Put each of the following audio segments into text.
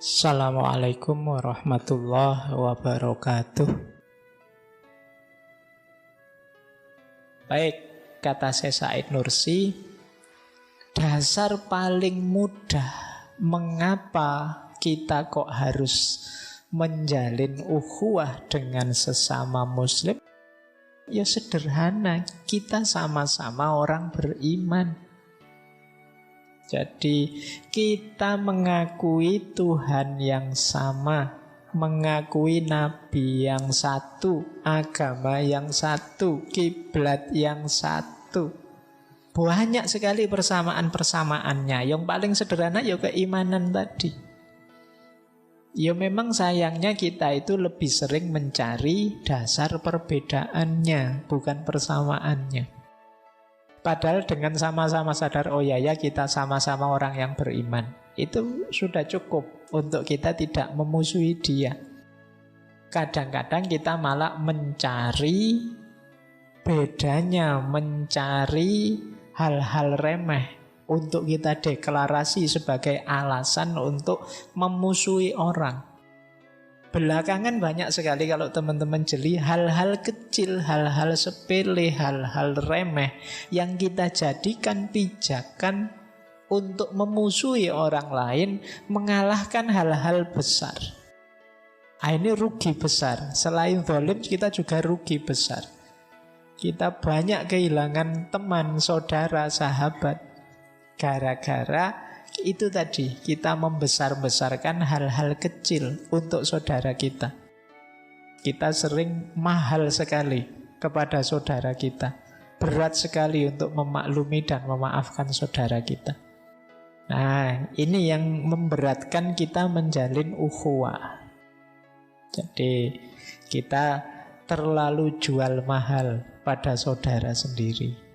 Assalamualaikum warahmatullahi wabarakatuh. Baik, kata Syekh Said Nursi, dasar paling mudah mengapa kita kok harus menjalin ukhuwah dengan sesama muslim, ya sederhana, kita sama-sama orang beriman. Jadi kita mengakui Tuhan yang sama, mengakui Nabi yang satu, agama yang satu, kiblat yang satu. Banyak sekali persamaan-persamaannya. Yang paling sederhana ya keimanan tadi. Ya memang sayangnya kita itu lebih sering mencari dasar perbedaannya, bukan persamaannya. Padahal dengan sama-sama sadar, oh ya kita sama-sama orang yang beriman, itu sudah cukup untuk kita tidak memusuhi dia. Kadang-kadang kita malah mencari bedanya, mencari hal-hal remeh untuk kita deklarasi sebagai alasan untuk memusuhi orang. Belakangan banyak sekali kalau teman-teman jeli hal-hal kecil, hal-hal sepele, hal-hal remeh yang kita jadikan pijakan untuk memusuhi orang lain, mengalahkan hal-hal besar. Ini rugi besar. Selain zalim, kita juga rugi besar. Kita banyak kehilangan teman, saudara, sahabat gara-gara itu tadi, kita membesar-besarkan hal-hal kecil untuk saudara kita. Kita sering mahal sekali kepada saudara kita, berat sekali untuk memaklumi dan memaafkan saudara kita. Nah, ini yang memberatkan kita menjalin ukhuwah. Jadi kita terlalu jual mahal pada saudara sendiri.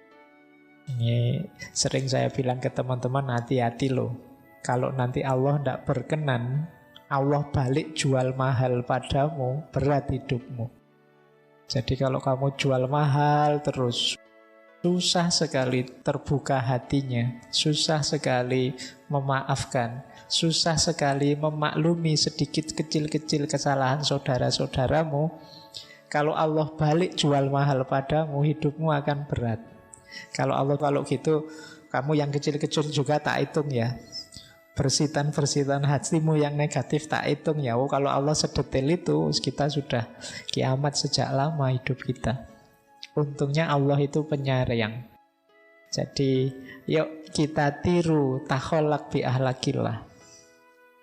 Ini sering saya bilang ke teman-teman, hati-hati loh. Kalau nanti Allah tidak berkenan, Allah balik jual mahal padamu, berat hidupmu. Jadi kalau kamu jual mahal terus, susah sekali terbuka hatinya, susah sekali memaafkan, susah sekali memaklumi sedikit kecil-kecil kesalahan saudara-saudaramu. Kalau Allah balik jual mahal padamu, hidupmu akan berat. Kalau gitu, kamu yang kecil-kecil juga tak hitung ya. Bersitan-bersitan hatimu yang negatif tak hitung ya. Kalau Allah sedetail itu, kita sudah kiamat sejak lama hidup kita. Untungnya Allah itu penyayang. Jadi yuk kita tiru takholak bi ahlakillah.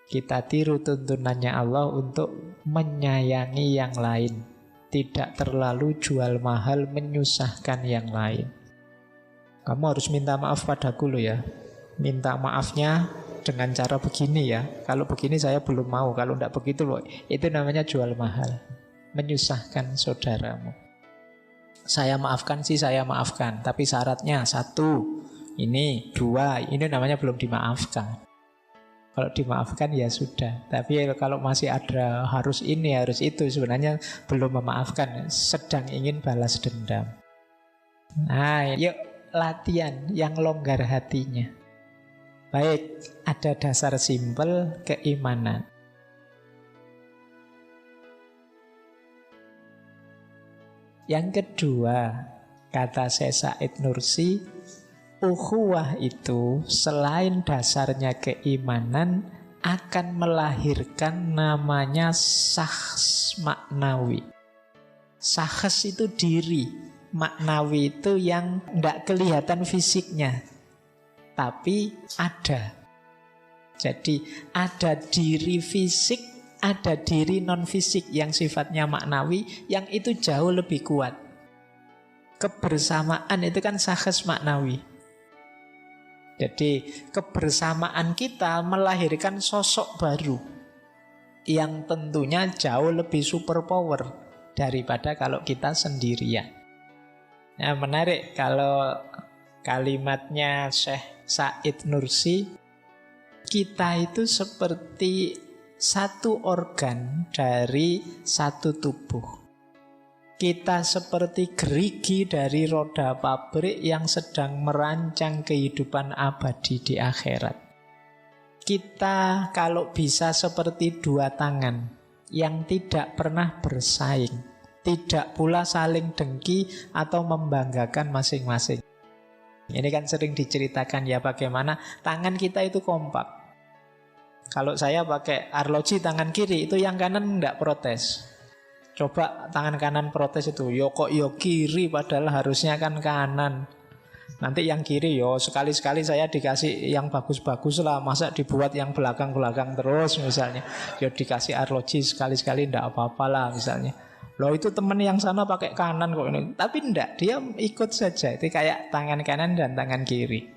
Kita tiru tuntunannya Allah untuk menyayangi yang lain, tidak terlalu jual mahal menyusahkan yang lain. Kamu harus minta maaf padaku loh ya. Minta maafnya dengan cara begini ya. Kalau begini saya belum mau. Kalau tidak begitu loh, itu namanya jual mahal, menyusahkan saudaramu. Saya maafkan sih, saya maafkan, tapi syaratnya 1, ini 2, ini namanya belum dimaafkan. Kalau dimaafkan ya sudah. Tapi kalau masih ada harus ini, harus itu, sebenarnya belum memaafkan, sedang ingin balas dendam. Nah, yuk latihan yang longgar hatinya. Baik, ada dasar simpel keimanan. Yang kedua, kata Syekh Said Nursi, ukhuwah itu selain dasarnya keimanan akan melahirkan namanya syakhs maknawi. Syakhs itu diri, maknawi itu yang tidak kelihatan fisiknya, tapi ada. Jadi ada diri fisik, ada diri non-fisik yang sifatnya maknawi, yang itu jauh lebih kuat. Kebersamaan itu kan syakhs maknawi. Jadi kebersamaan kita melahirkan sosok baru yang tentunya jauh lebih superpower daripada kalau kita sendirian. Nah, menarik kalau kalimatnya Syekh Said Nursi, kita itu seperti satu organ dari satu tubuh. Kita seperti gerigi dari roda pabrik yang sedang merancang kehidupan abadi di akhirat. Kita kalau bisa seperti dua tangan yang tidak pernah bersaing, tidak pula saling dengki atau membanggakan masing-masing. Ini kan sering diceritakan ya bagaimana tangan kita itu kompak. Kalau saya pakai arloji tangan kiri, itu yang kanan tidak protes. Coba tangan kanan protes itu, yo kok yo kiri padahal harusnya kan kanan. Nanti yang kiri yo sekali-sekali saya dikasih yang bagus-bagus lah, masa dibuat yang belakang-belakang terus misalnya. Yo dikasih arloji sekali-sekali ndak apa-apa lah misalnya. Loh itu teman yang sana pakai kanan kok ini. Tapi ndak, dia ikut saja. Itu kayak tangan kanan dan tangan kiri.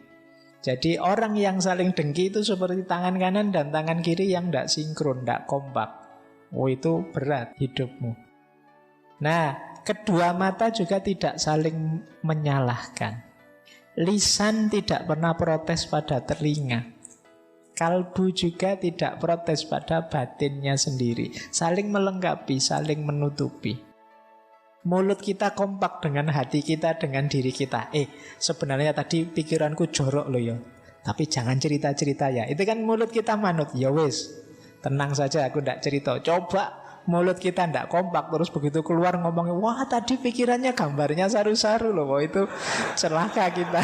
Jadi orang yang saling dengki itu seperti tangan kanan dan tangan kiri yang ndak sinkron, ndak kompak. Oh itu berat hidupmu. Nah, kedua mata juga tidak saling menyalahkan. Lisan tidak pernah protes pada telinga. Kalbu juga tidak protes pada batinnya sendiri. Saling melengkapi, saling menutupi. Mulut kita kompak dengan hati kita, dengan diri kita. Sebenarnya tadi pikiranku jorok loh ya, tapi jangan cerita-cerita ya. Itu kan mulut kita manut. Ya wis, tenang saja aku tidak cerita. Coba mulut kita tidak kompak, terus begitu keluar ngomongnya, wah tadi pikirannya gambarnya saru-saru loh. Wah itu celaka kita.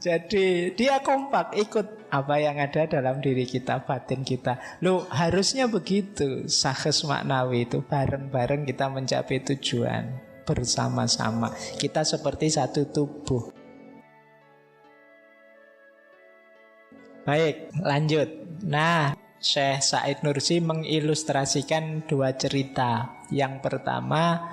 Jadi dia kompak, ikut apa yang ada dalam diri kita, batin kita. Loh harusnya begitu. Sakhes maknawi itu bareng-bareng kita mencapai tujuan bersama-sama. Kita seperti satu tubuh. Baik, lanjut. Nah, Syekh Said Nursi mengilustrasikan dua cerita. Yang pertama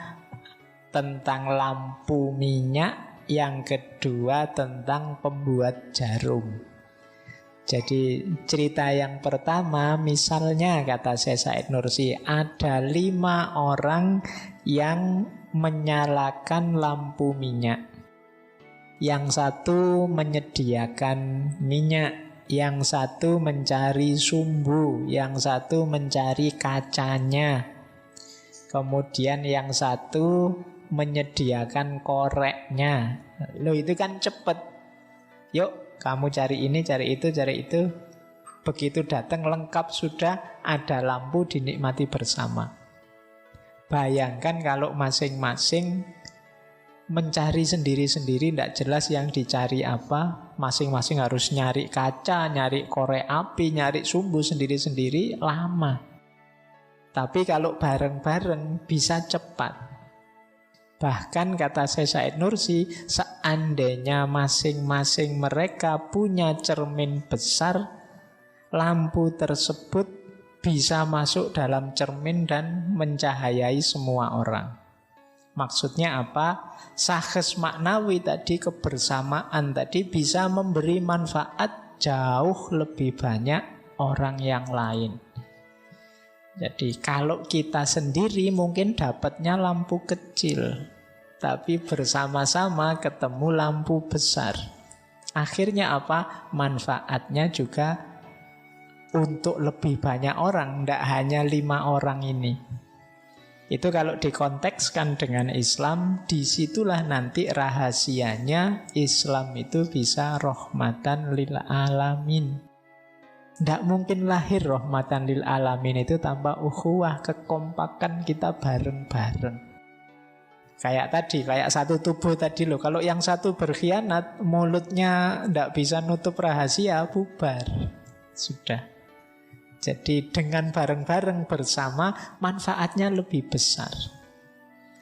tentang lampu minyak, yang kedua tentang pembuat jarum. Jadi cerita yang pertama, misalnya kata Syekh Said Nursi, ada 5 orang yang menyalakan lampu minyak. Yang satu menyediakan minyak, yang satu mencari sumbu, yang satu mencari kacanya. Kemudian yang satu menyediakan koreknya. Loh itu kan cepet. Yuk kamu cari ini, cari itu, cari itu. Begitu datang lengkap sudah, ada lampu dinikmati bersama. Bayangkan kalau masing-masing mencari sendiri-sendiri, tidak jelas yang dicari apa. Masing-masing harus nyari kaca, nyari korek api, nyari sumbu sendiri-sendiri, lama. Tapi kalau bareng-bareng bisa cepat. Bahkan kata Syekh Said Nursi, seandainya masing-masing mereka punya cermin besar, lampu tersebut bisa masuk dalam cermin dan mencahayai semua orang. Maksudnya apa? Sakhes maknawi tadi, kebersamaan tadi bisa memberi manfaat jauh lebih banyak orang yang lain. Jadi kalau kita sendiri mungkin dapatnya lampu kecil, tapi bersama-sama ketemu lampu besar. Akhirnya apa? Manfaatnya juga untuk lebih banyak orang, tidak hanya 5 orang ini. Itu kalau dikontekskan dengan Islam, disitulah nanti rahasianya Islam itu bisa rahmatan lil alamin. Tidak mungkin lahir rahmatan lil alamin itu tanpa ukhuwah, kekompakan kita bareng-bareng. Kayak tadi, kayak satu tubuh tadi loh. Kalau yang satu berkhianat, mulutnya tidak bisa nutup rahasia, bubar. Sudah. Jadi dengan bareng-bareng bersama, manfaatnya lebih besar.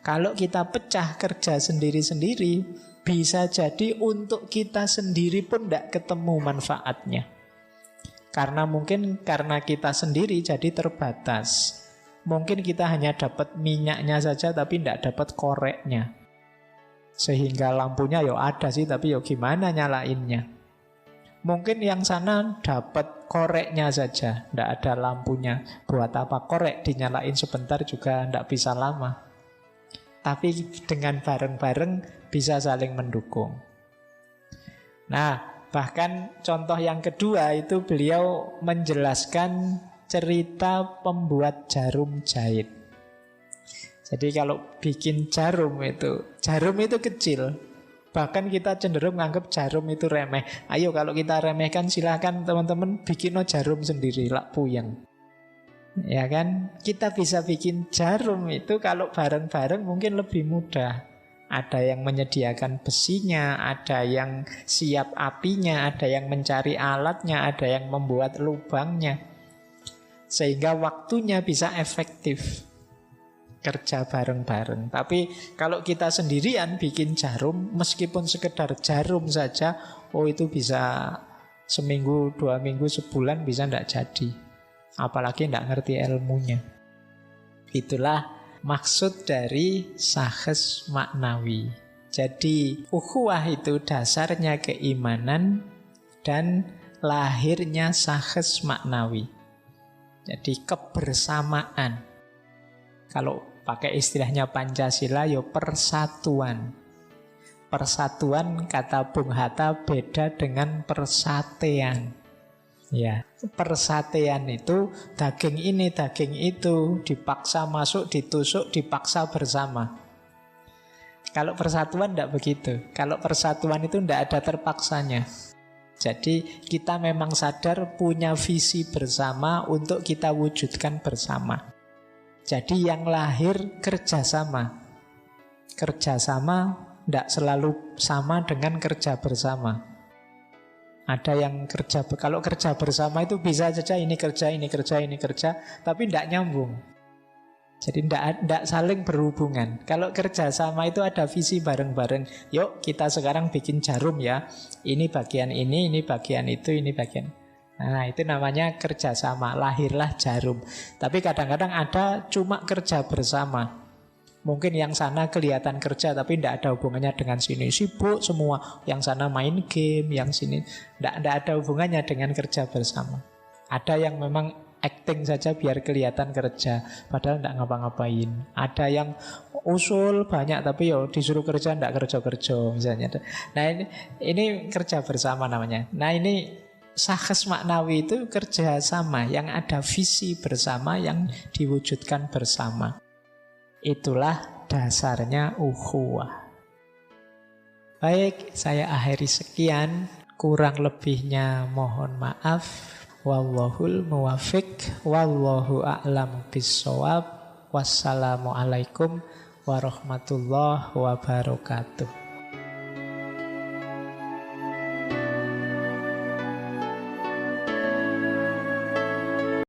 Kalau kita pecah kerja sendiri-sendiri, bisa jadi untuk kita sendiri pun tidak ketemu manfaatnya. Karena mungkin karena kita sendiri jadi terbatas. Mungkin kita hanya dapat minyaknya saja tapi tidak dapat koreknya. Sehingga lampunya ya ada sih, tapi ya gimana nyalainnya. Mungkin yang sana dapat koreknya saja, tidak ada lampunya. Buat apa korek dinyalain sebentar juga tidak bisa lama. Tapi dengan bareng-bareng bisa saling mendukung. Nah, bahkan contoh yang kedua itu beliau menjelaskan cerita pembuat jarum jahit. Jadi kalau bikin jarum itu kecil. Bahkan kita cenderung menganggap jarum itu remeh. Ayo kalau kita remehkan silahkan teman-teman bikin jarum sendiri, lak puyeng. Ya kan? Kita bisa bikin jarum itu kalau bareng-bareng mungkin lebih mudah. Ada yang menyediakan besinya, ada yang siap apinya, ada yang mencari alatnya, ada yang membuat lubangnya. Sehingga waktunya bisa efektif. Kerja bareng-bareng. Tapi kalau kita sendirian bikin jarum, meskipun sekedar jarum saja, itu bisa seminggu, 2 minggu, sebulan bisa tidak jadi. Apalagi tidak ngerti ilmunya. Itulah maksud dari syakhes maknawi. Jadi ukhuwah itu dasarnya keimanan dan lahirnya syakhes maknawi. Jadi kebersamaan. Kalau pakai istilahnya Pancasila, persatuan. Persatuan kata Bung Hatta beda dengan persatean. Ya, persatean itu daging ini, daging itu dipaksa masuk, ditusuk, dipaksa bersama. Kalau persatuan tidak begitu. Kalau persatuan itu tidak ada terpaksanya. Jadi kita memang sadar punya visi bersama untuk kita wujudkan bersama. Jadi yang lahir kerjasama. Kerjasama tidak selalu sama dengan kerja bersama. Ada yang kalau kerja bersama itu bisa saja ini kerja, ini kerja, ini kerja, tapi tidak nyambung. Jadi tidak saling berhubungan. Kalau kerjasama itu ada visi bareng-bareng. Yuk kita sekarang bikin jarum ya. Ini bagian ini bagian itu, ini bagian. Nah itu namanya kerjasama, lahirlah jarum. Tapi kadang-kadang ada cuma kerja bersama. Mungkin yang sana kelihatan kerja tapi tidak ada hubungannya dengan sini. Sibuk semua. Yang sana main game, yang sini tidak ada hubungannya dengan kerja bersama. Ada yang memang acting saja biar kelihatan kerja, padahal tidak ngapa-ngapain. Ada yang usul banyak tapi disuruh kerja tidak kerja-kerja misalnya. Nah ini kerja bersama namanya. Nah ini syakhes maknawi itu kerja sama, yang ada visi bersama, yang diwujudkan bersama. Itulah dasarnya ukhuwah. Baik, saya akhiri sekian. Kurang lebihnya mohon maaf. Wallahul muwafiq. Wallahu a'lam bissawab. Wassalamualaikum warahmatullahi wabarakatuh.